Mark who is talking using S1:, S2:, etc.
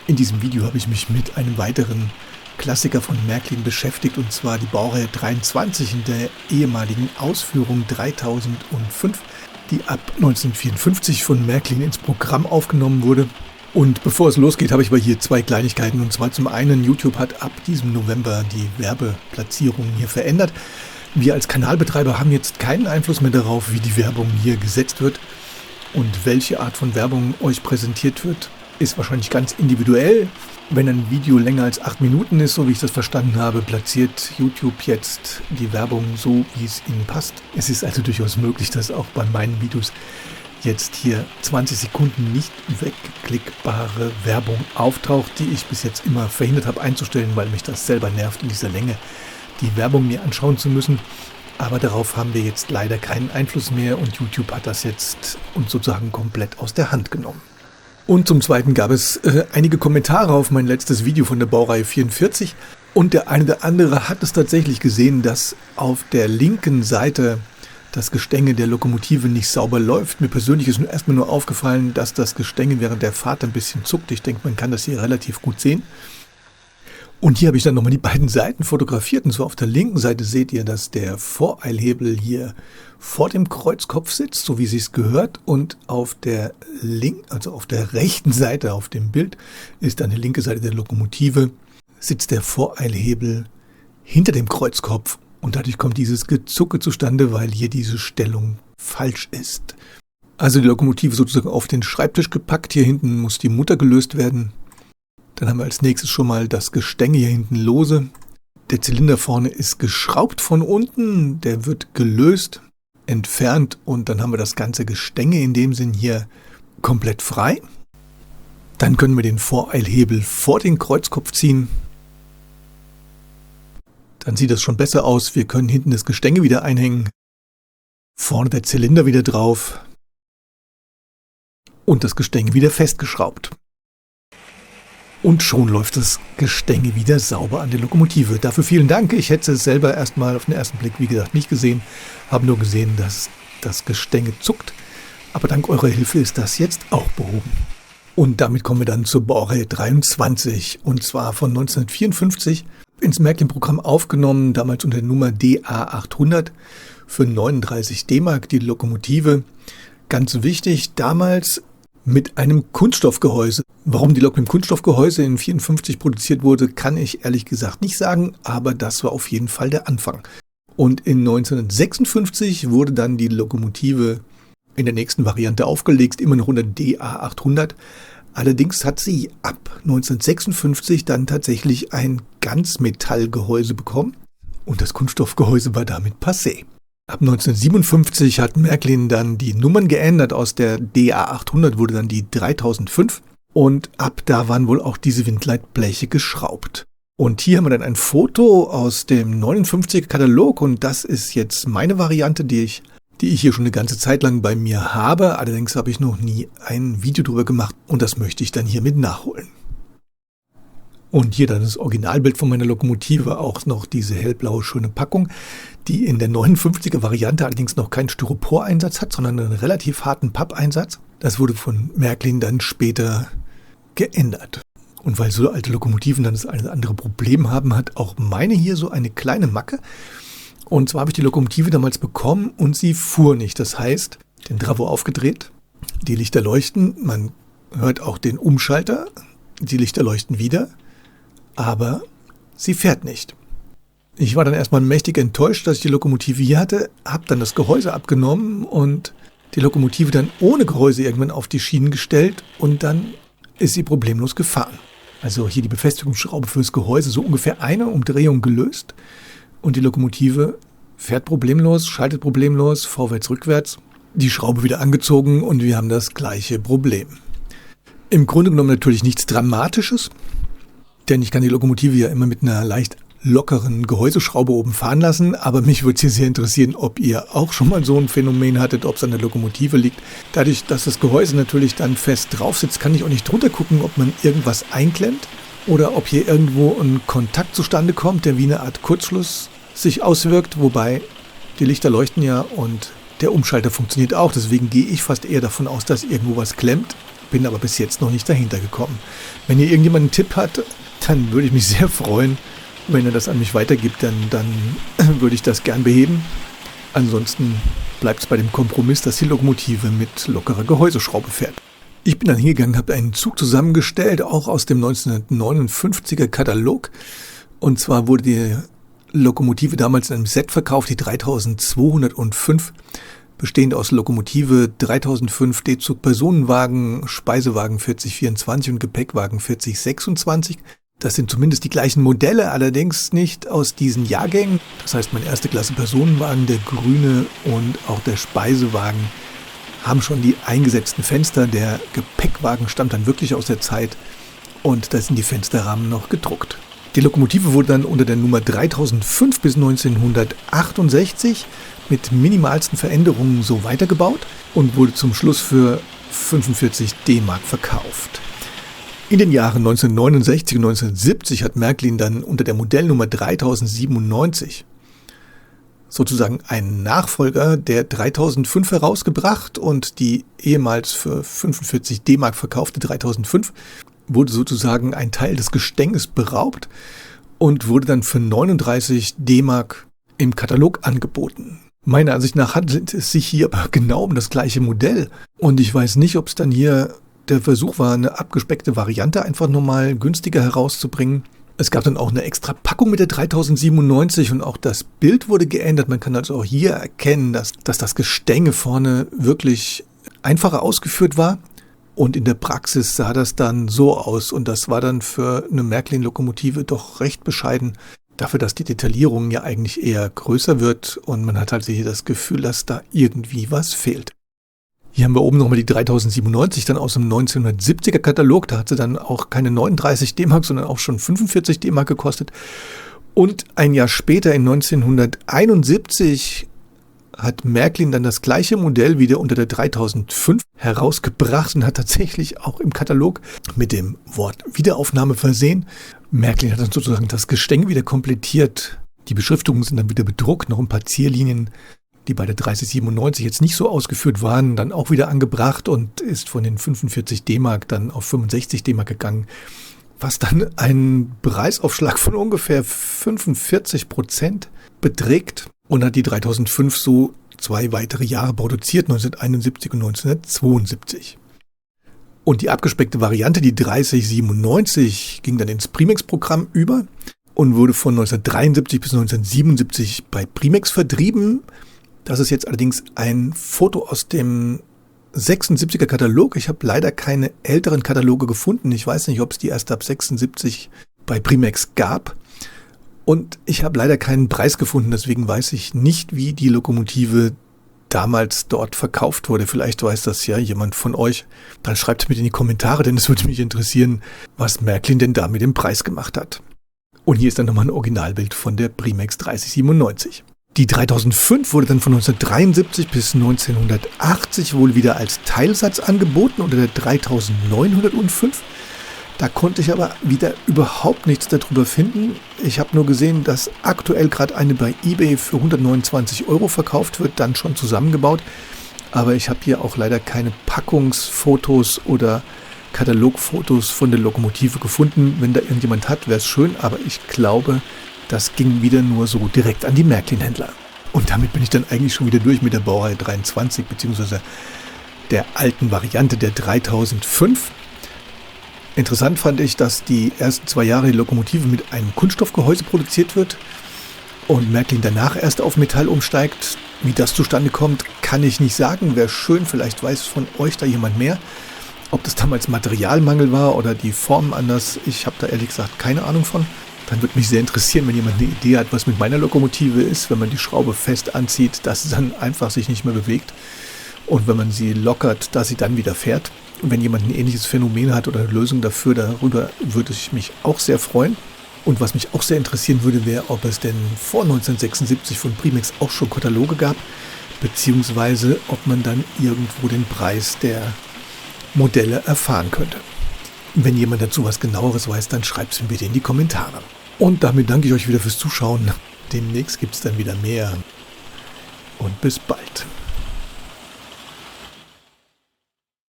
S1: In diesem Video habe ich mich mit einem weiteren Klassiker von Märklin beschäftigt, und zwar die Baureihe 23 in der ehemaligen Ausführung 3005, die ab 1954 von Märklin ins Programm aufgenommen wurde. Und bevor es losgeht, habe ich aber hier zwei Kleinigkeiten. Und zwar zum einen, YouTube hat ab diesem November die Werbeplatzierung hier verändert. Wir als Kanalbetreiber haben jetzt keinen Einfluss mehr darauf, wie die Werbung hier gesetzt wird. Und welche Art von Werbung euch präsentiert wird, ist wahrscheinlich ganz individuell. Wenn ein Video länger als 8 Minuten ist, so wie ich das verstanden habe, platziert YouTube jetzt die Werbung so, wie es ihnen passt. Es ist also durchaus möglich, dass auch bei meinen Videos jetzt hier 20 Sekunden nicht wegklickbare Werbung auftaucht, die ich bis jetzt immer verhindert habe einzustellen, weil mich das selber nervt, in dieser Länge die Werbung mir anschauen zu müssen. Aber darauf haben wir jetzt leider keinen Einfluss mehr und YouTube hat das jetzt uns sozusagen komplett aus der Hand genommen. Und zum Zweiten gab es einige Kommentare auf mein letztes Video von der Baureihe 44 und der eine oder andere hat es tatsächlich gesehen, dass auf der linken Seite das Gestänge der Lokomotive nicht sauber läuft. Mir persönlich ist erstmal nur aufgefallen, dass das Gestänge während der Fahrt ein bisschen zuckt. Ich denke, man kann das hier relativ gut sehen. Und hier habe ich dann nochmal die beiden Seiten fotografiert. Und zwar auf der linken Seite seht ihr, dass der Voreilhebel hier vor dem Kreuzkopf sitzt, so wie es sich gehört. Und auf der auf der rechten Seite auf dem Bild ist dann die linke Seite der Lokomotive, sitzt der Voreilhebel hinter dem Kreuzkopf. Und dadurch kommt dieses Gezucke zustande, weil hier diese Stellung falsch ist. Also die Lokomotive sozusagen auf den Schreibtisch gepackt. Hier hinten muss die Mutter gelöst werden. Dann haben wir als nächstes schon mal das Gestänge hier hinten lose. Der Zylinder vorne ist geschraubt von unten. Der wird gelöst, entfernt und dann haben wir das ganze Gestänge in dem Sinn hier komplett frei. Dann können wir den Voreilhebel vor den Kreuzkopf ziehen. Dann sieht das schon besser aus. Wir können hinten das Gestänge wieder einhängen. Vorne der Zylinder wieder drauf. Und das Gestänge wieder festgeschraubt. Und schon läuft das Gestänge wieder sauber an der Lokomotive. Dafür vielen Dank. Ich hätte es selber erstmal auf den ersten Blick, wie gesagt, nicht gesehen. Habe nur gesehen, dass das Gestänge zuckt. Aber dank eurer Hilfe ist das jetzt auch behoben. Und damit kommen wir dann zur Baureihe 23. Und zwar von 1954. Ins Märklin-Programm aufgenommen, damals unter der Nummer DA800 für 39 D-Mark, die Lokomotive. Ganz wichtig, damals mit einem Kunststoffgehäuse. Warum die Lok mit dem Kunststoffgehäuse in 54 produziert wurde, kann ich ehrlich gesagt nicht sagen, aber das war auf jeden Fall der Anfang. Und in 1956 wurde dann die Lokomotive in der nächsten Variante aufgelegt, immer noch unter DA800. Allerdings hat sie ab 1956 dann tatsächlich ein Ganzmetallgehäuse bekommen und das Kunststoffgehäuse war damit passé. Ab 1957 hat Märklin dann die Nummern geändert, aus der DA800 wurde dann die 3005 und ab da waren wohl auch diese Windleitbleche geschraubt. Und hier haben wir dann ein Foto aus dem 59er Katalog und das ist jetzt meine Variante, die ich hier schon eine ganze Zeit lang bei mir habe. Allerdings habe ich noch nie ein Video drüber gemacht und das möchte ich dann hiermit nachholen. Und hier dann das Originalbild von meiner Lokomotive, auch noch diese hellblaue schöne Packung, die in der 59er Variante allerdings noch keinen Styropor-Einsatz hat, sondern einen relativ harten Pappeinsatz. Das wurde von Märklin dann später geändert. Und weil so alte Lokomotiven dann das eine oder andere Problem haben, hat auch meine hier so eine kleine Macke. Und zwar habe ich die Lokomotive damals bekommen und sie fuhr nicht. Das heißt, den Travo aufgedreht, die Lichter leuchten, man hört auch den Umschalter, die Lichter leuchten wieder, aber sie fährt nicht. Ich war dann erstmal mächtig enttäuscht, dass ich die Lokomotive hier hatte, habe dann das Gehäuse abgenommen und die Lokomotive dann ohne Gehäuse irgendwann auf die Schienen gestellt und dann ist sie problemlos gefahren. Also hier die Befestigungsschraube fürs Gehäuse, so ungefähr eine Umdrehung gelöst. Und die Lokomotive fährt problemlos, schaltet problemlos, vorwärts, rückwärts, die Schraube wieder angezogen und wir haben das gleiche Problem. Im Grunde genommen natürlich nichts Dramatisches, denn ich kann die Lokomotive ja immer mit einer leicht lockeren Gehäuseschraube oben fahren lassen, aber mich würde es hier sehr interessieren, ob ihr auch schon mal so ein Phänomen hattet, ob es an der Lokomotive liegt. Dadurch, dass das Gehäuse natürlich dann fest drauf sitzt, kann ich auch nicht drunter gucken, ob man irgendwas einklemmt. Oder ob hier irgendwo ein Kontakt zustande kommt, der wie eine Art Kurzschluss sich auswirkt, wobei die Lichter leuchten ja und der Umschalter funktioniert auch. Deswegen gehe ich fast eher davon aus, dass irgendwo was klemmt. bin aber bis jetzt noch nicht dahinter gekommen. Wenn hier irgendjemand einen Tipp hat, dann würde ich mich sehr freuen. Wenn er das an mich weitergibt, dann würde ich das gern beheben. Ansonsten bleibt es bei dem Kompromiss, dass die Lokomotive mit lockerer Gehäuseschraube fährt. Ich bin dann hingegangen, habe einen Zug zusammengestellt, auch aus dem 1959er Katalog. Und zwar wurde die Lokomotive damals in einem Set verkauft, die 3205, bestehend aus Lokomotive 3005, D-Zug Personenwagen, Speisewagen 4024 und Gepäckwagen 4026. Das sind zumindest die gleichen Modelle, allerdings nicht aus diesen Jahrgängen. Das heißt, mein erste Klasse Personenwagen, der grüne und auch der Speisewagen haben schon die eingesetzten Fenster. Der Gepäckwagen stammt dann wirklich aus der Zeit und da sind die Fensterrahmen noch gedruckt. Die Lokomotive wurde dann unter der Nummer 3005 bis 1968 mit minimalsten Veränderungen so weitergebaut und wurde zum Schluss für 45 D-Mark verkauft. In den Jahren 1969 und 1970 hat Märklin dann unter der Modellnummer 3097 sozusagen einen Nachfolger der 3005 herausgebracht und die ehemals für 45 D-Mark verkaufte 3005 wurde sozusagen ein Teil des Gestänges beraubt und wurde dann für 39 D-Mark im Katalog angeboten. Meiner Ansicht nach handelt es sich hier aber genau um das gleiche Modell und ich weiß nicht, ob es dann hier der Versuch war, eine abgespeckte Variante einfach nochmal günstiger herauszubringen. Es gab dann auch eine extra Packung mit der 3097 und auch das Bild wurde geändert. Man kann also auch hier erkennen, dass das Gestänge vorne wirklich einfacher ausgeführt war. Und in der Praxis sah das dann so aus. Und das war dann für eine Märklin-Lokomotive doch recht bescheiden. Dafür, dass die Detaillierung ja eigentlich eher größer wird. Und man hat halt hier das Gefühl, dass da irgendwie was fehlt. Hier haben wir oben nochmal die 3097, dann aus dem 1970er Katalog. Da hat sie dann auch keine 39 D-Mark, sondern auch schon 45 D-Mark gekostet. Und ein Jahr später, in 1971, hat Märklin dann das gleiche Modell wieder unter der 3005 herausgebracht und hat tatsächlich auch im Katalog mit dem Wort Wiederaufnahme versehen. Märklin hat dann sozusagen das Gestänge wieder komplettiert. Die Beschriftungen sind dann wieder bedruckt, noch ein paar Zierlinien, die bei der 3097 jetzt nicht so ausgeführt waren, dann auch wieder angebracht und ist von den 45 D-Mark dann auf 65 D-Mark gegangen, was dann einen Preisaufschlag von ungefähr 45% beträgt und hat die 3005 so 2 weitere Jahre produziert, 1971 und 1972. Und die abgespeckte Variante, die 3097, ging dann ins Primex-Programm über und wurde von 1973 bis 1977 bei Primex vertrieben. Das ist jetzt allerdings ein Foto aus dem 76er Katalog. Ich habe leider keine älteren Kataloge gefunden. Ich weiß nicht, ob es die erst ab 76 bei Primex gab. Und ich habe leider keinen Preis gefunden. Deswegen weiß ich nicht, wie die Lokomotive damals dort verkauft wurde. Vielleicht weiß das ja jemand von euch. Dann schreibt es mir in die Kommentare, denn es würde mich interessieren, was Märklin denn da mit dem Preis gemacht hat. Und hier ist dann nochmal ein Originalbild von der Primex 3097. Die 3005 wurde dann von 1973 bis 1980 wohl wieder als Teilsatz angeboten unter der 3905. Da konnte ich aber wieder überhaupt nichts darüber finden. Ich habe nur gesehen, dass aktuell gerade eine bei eBay für 129 € verkauft wird, dann schon zusammengebaut. Aber ich habe hier auch leider keine Packungsfotos oder Katalogfotos von der Lokomotive gefunden. Wenn da irgendjemand hat, wäre es schön, aber ich glaube, das ging wieder nur so direkt an die Märklin-Händler. Und damit bin ich dann eigentlich schon wieder durch mit der Baureihe 23 bzw. der alten Variante der 3005. Interessant fand ich, dass die ersten 2 Jahre die Lokomotive mit einem Kunststoffgehäuse produziert wird und Märklin danach erst auf Metall umsteigt. Wie das zustande kommt, kann ich nicht sagen. Wäre schön, vielleicht weiß von euch da jemand mehr. Ob das damals Materialmangel war oder die Formen anders, ich habe da ehrlich gesagt keine Ahnung von. Dann würde mich sehr interessieren, wenn jemand eine Idee hat, was mit meiner Lokomotive ist, wenn man die Schraube fest anzieht, dass sie dann einfach sich nicht mehr bewegt und wenn man sie lockert, dass sie dann wieder fährt. Und wenn jemand ein ähnliches Phänomen hat oder eine Lösung dafür, darüber würde ich mich auch sehr freuen. Und was mich auch sehr interessieren würde, wäre, ob es denn vor 1976 von Primex auch schon Kataloge gab, beziehungsweise ob man dann irgendwo den Preis der Modelle erfahren könnte. Wenn jemand dazu was Genaueres weiß, dann schreibt es mir bitte in die Kommentare. Und damit danke ich euch wieder fürs Zuschauen. Demnächst gibt es dann wieder mehr. Und bis bald.